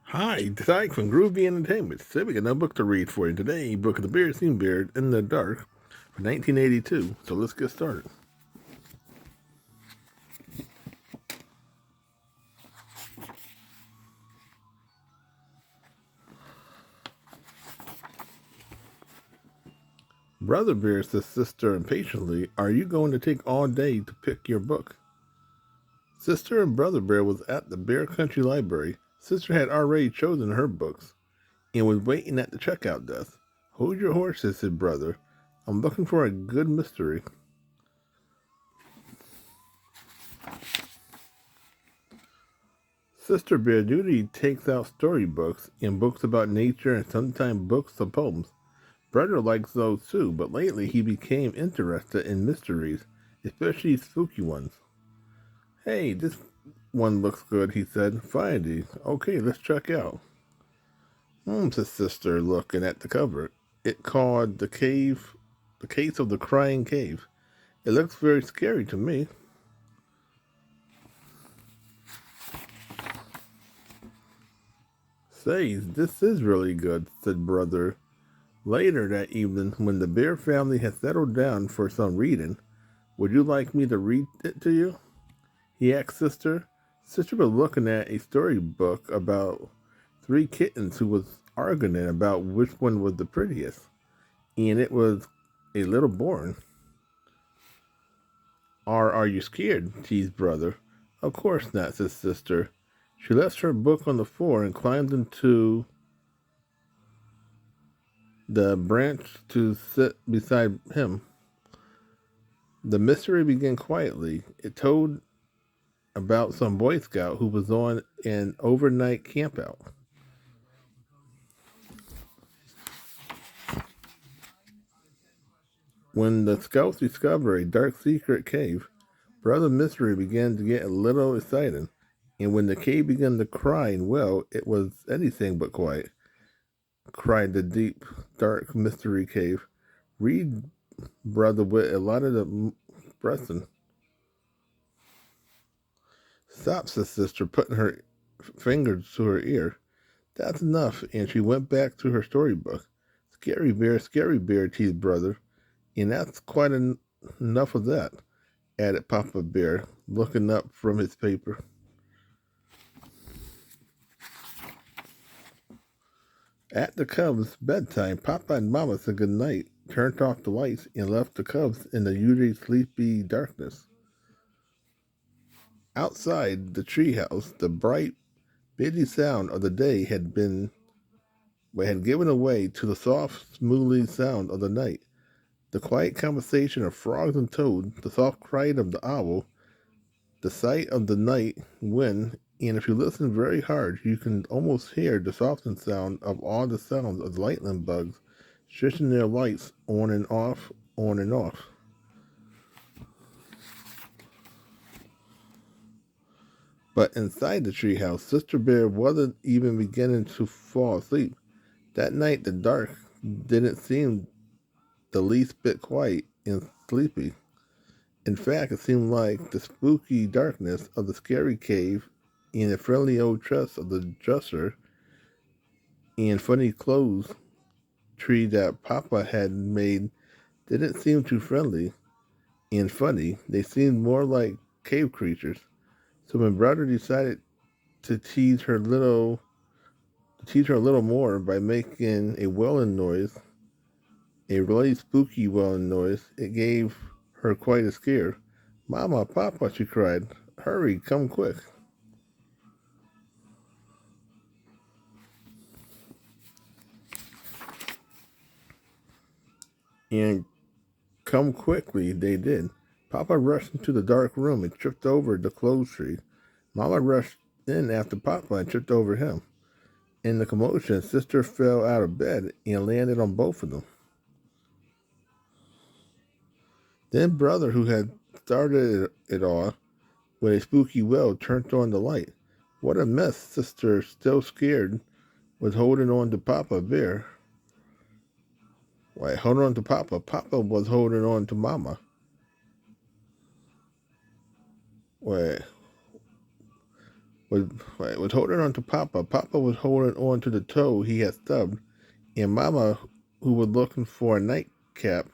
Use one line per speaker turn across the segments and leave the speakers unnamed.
Hi, Dyke from Groovy Entertainment. Today we got another book to read for you. Today, book of the Berenstain Beard in the Dark from 1982. So let's get started. Brother Bear says sister impatiently, "Are you going to take all day to pick your book?" Sister and Brother Bear was at the Bear Country Library. Sister had already chosen her books and was waiting at the checkout desk. "Hold your horses," said Brother. "I'm looking for a good mystery." Sister Bear duty takes out storybooks and books about nature and sometimes books of poems. Brother likes those too, but lately he became interested in mysteries, especially spooky ones. "Hey, this one looks good," he said. "Finally. Okay, let's check out." Said Sister, looking at the cover. It called the Case of the Crying Cave. "It looks very scary to me." "Say, this is really good," said Brother. Later that evening, when the Bear family had settled down for some reading, "Would you like me to read it to you?" he asked Sister. Sister was looking at a storybook about three kittens who was arguing about which one was the prettiest, and it was a little boring. "Or are you scared?" teased Brother. "Of course not," said Sister. She left her book on the floor and climbed into the branch to sit beside him. The mystery began quietly. It told about some Boy Scout who was on an overnight campout. When the scouts discovered a dark secret cave, Brother Mystery began to get a little excited. And when the cave began to cry and wail, it was anything but quiet, cried the deep, dark mystery cave. "Read, Brother, with a lot of the breathing." "Stop," said Sister, putting her fingers to her ear. "That's enough," and she went back to her storybook. Scary bear," teased Brother. "And that's quite enough of that," added Papa Bear, looking up from his paper. At the cubs' bedtime, Papa and Mama said good night, turned off the lights, and left the cubs in the usually sleepy darkness. Outside the treehouse, the bright, busy sound of the day had given way to the soft, smoothly sound of the night. The quiet conversation of frogs and toads, the soft cry of the owl, the sight of the night wind, and if you listen very hard, you can almost hear the softened sound of all the sounds of the lightning bugs switching their lights on and off, on and off. But inside the treehouse, Sister Bear wasn't even beginning to fall asleep. That night, the dark didn't seem the least bit quiet and sleepy. In fact, it seemed like the spooky darkness of the scary cave and the friendly old trust of the dresser and funny clothes tree that Papa had made didn't seem too friendly and funny. They seemed more like cave creatures. So my brother decided to tease her a little more by making a wailing noise, a really spooky wailing noise. It gave her quite a scare. "Mama, Papa," she cried. "Hurry, come quick." And come quickly they did. Papa rushed into the dark room and tripped over the clothes tree. Mama rushed in after Papa and tripped over him. In the commotion, Sister fell out of bed and landed on both of them. Then Brother, who had started it all with a spooky wail, turned on the light. What a mess! Sister, still scared, was holding on to Papa Bear. Why, holding on to Papa. Papa was holding on to Mama. Why, was holding on to Papa. Papa was holding on to the toe he had stubbed, and Mama, who was looking for a nightcap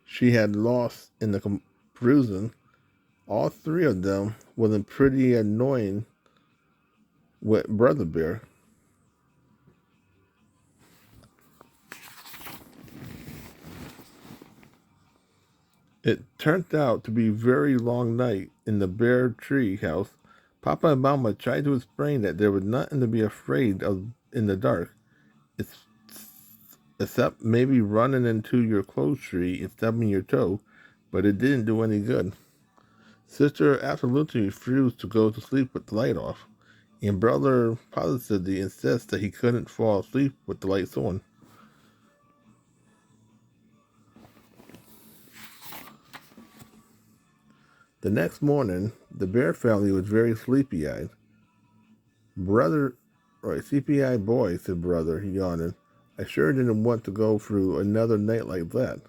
she had lost in the bruising. All three of them wasn't pretty annoying with Brother Bear. It turned out to be a very long night in the bear tree house. Papa and Mama tried to explain that there was nothing to be afraid of in the dark, it's, except maybe running into your clothes tree and stubbing your toe, but it didn't do any good. Sister absolutely refused to go to sleep with the light off, and Brother positively insisted that he couldn't fall asleep with the lights on. The next morning, the Bear family was very sleepy-eyed. Brother, right, sleepy-eyed boy, said Brother, yawning. I sure didn't want to go through another night like that.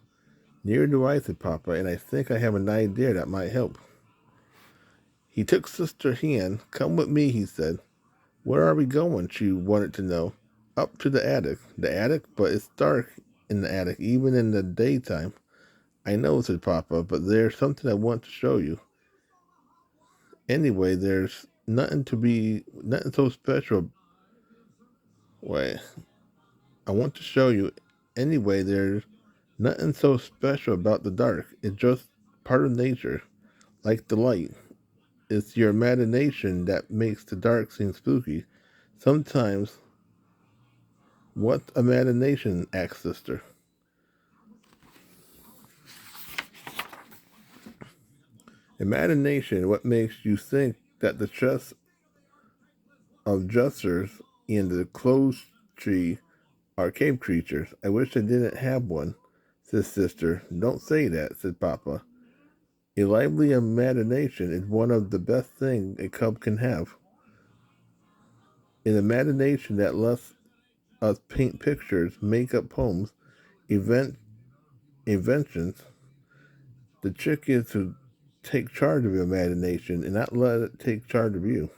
Neither do I, said Papa, and I think I have an idea that might help. He took Sister's hand. Come with me, he said. Where are we going? She wanted to know. Up to the attic. The attic? But it's dark in the attic, even in the daytime. I know, said Papa, but there's something I want to show you. Anyway, there's nothing so special. Wait, I want to show you. Anyway, there's nothing so special about the dark. It's just part of nature, like the light. It's your imagination that makes the dark seem spooky. Sometimes, what imagination? Asked Sister. Imagination, what makes you think that the chest of jesters in the clothes tree are cave creatures. I wish I didn't have one, said Sister. Don't say that, said Papa. A lively imagination is one of the best things a cub can have. An imagination that lets us paint pictures, make up poems, inventions. The trick is to take charge of your imagination and not let it take charge of you.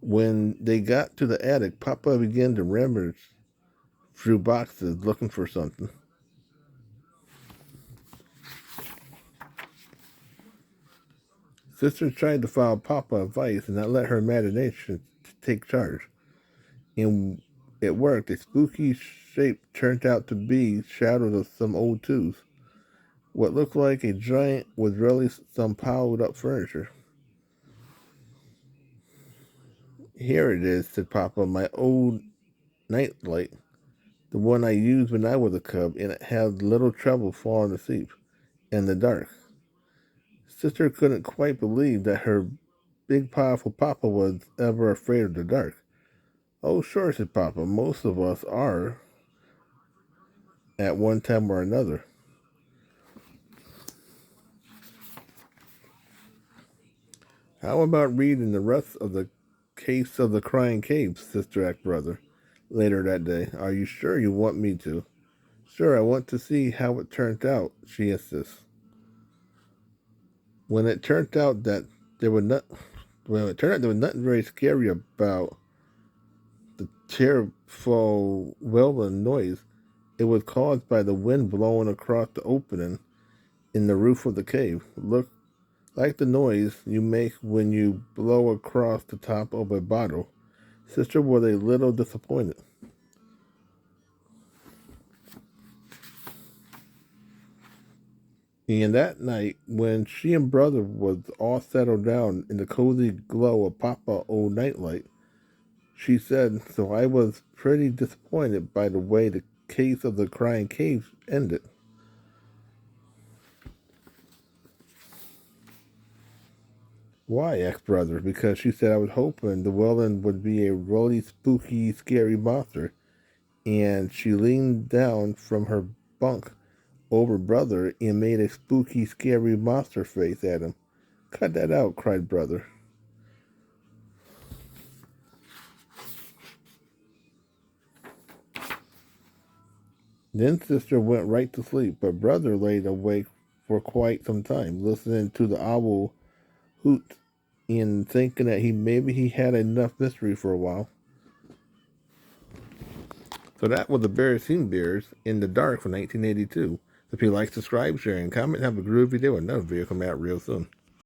When they got to the attic, Papa began to rummage through boxes looking for something. Sister tried to follow Papa's advice and not let her imagination take charge. And it worked. A spooky shape turned out to be shadows of some old tools. What looked like a giant was really some piled up furniture. Here it is, said Papa, my old nightlight, the one I used when I was a cub, and it had little trouble falling asleep in the dark. Sister couldn't quite believe that her big, powerful Papa was ever afraid of the dark. Oh, sure, said Papa. Most of us are at one time or another. How about reading the rest of the Case of the Crying Caves, Sister asked Brother, later that day. Are you sure you want me to? Sure, I want to see how it turned out, she insists. When it turned out that there was not, well, it turned out there was nothing very scary about the terrible wailing noise. It was caused by the wind blowing across the opening in the roof of the cave. Look like the noise you make when you blow across the top of a bottle. Sister was a little disappointed. And that night, when she and Brother was all settled down in the cozy glow of Papa's old nightlight, she said, so I was pretty disappointed by the way the Case of the Crying Caves ended. Why? Asked Brother. Because she said I was hoping the villain would be a really spooky, scary monster. And she leaned down from her bunk over Brother and made a spooky, scary monster face at him. Cut that out, cried Brother. Then Sister went right to sleep, but Brother laid awake for quite some time, listening to the owl hoot and thinking that maybe he had enough mystery for a while. So that was the Berenstain Bears in the Dark from 1982. If you like, subscribe, share, and comment, have a groovy day with another video coming out real soon.